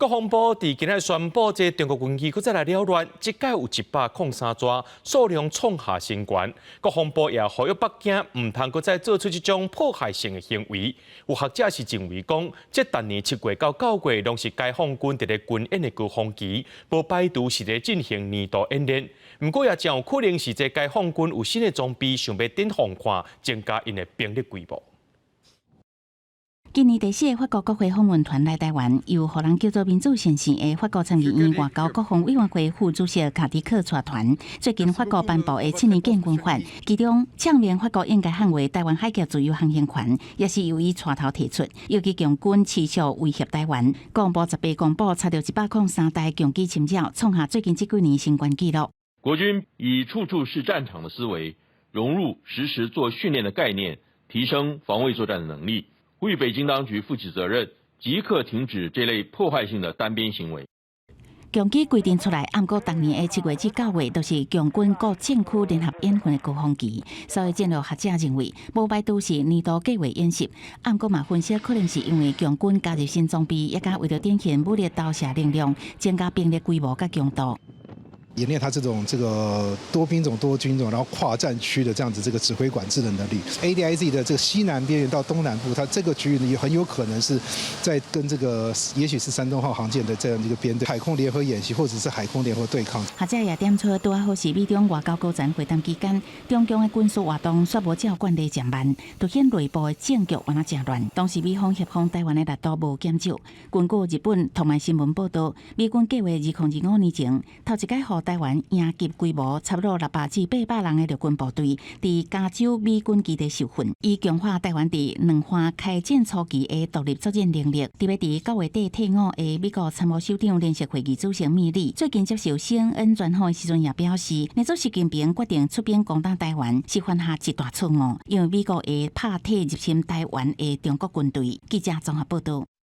国防部伫今日宣布，这中国军机搁再来扰乱，即届有103抓，数量创下新高。国防部也呼吁北京唔通搁再做出这种迫害性的行为。有学者是认为讲，这当年7月到9月，拢是解放军伫咧军演的高峰期，无排除是咧进行年度演练。不过也真有可能是这解放军有新的装备，想要顶防看，增加因的兵力规模。今年第4个法国国会访问团来台湾，由荷兰叫做民主先生的法国参议院外交国防委员会副主席卡迪克带团。最近法国颁布的7年建军法，其中倡明法国应该捍卫台湾海峡自由航行权，也是由伊带头提出。尤其强军持续威胁台湾，国防部18公布查到103台强机侵扰，创下最近这几年新高纪录。国军以处处是战场的思维，融入实时做训练的概念，提升防卫作战的能力。呼吁北京当局负起责任，即刻停止这类破坏性的单边行为。强机规定出来，按过当年的7月至9月，都是强军各政区联合演训的高峰期。所以战略学者认为，无排除是年度计划演习。按过嘛分析，可能是因为强军加入新装备，也加为了展现武力投射力量，增加兵力规模甲强度。演练它这个多兵种、多军种，然后跨战区的这样子这个指挥管制的能力。ADIZ 的这个西南边缘到东南部，它这个区域呢也很有可能是在跟这个也许是山东号航舰的这样一个编队海空联合演习，或者是海空联合对抗。学者也点出，拄好是美中外交高层会谈期间，中共的军事活动却无照惯例减慢，凸显内部的政局原来真乱。当时美方协防台湾的力度无减少。根据日本同埋新闻报道，美军计划2025年前头一届予台湾营级规模差不多600至800人的陆军部队，伫加州美军基地受训，以强化台湾伫两岸开战初期的独立作战能力。特别伫9月底退伍的美国参谋首长联席会议主席密里，最近接受 CNN 专访的时阵也表示，美国习近平决定出兵攻打台湾，是犯下一大错误，因为美国会拍退入侵台湾的中国军队。记者综合报道。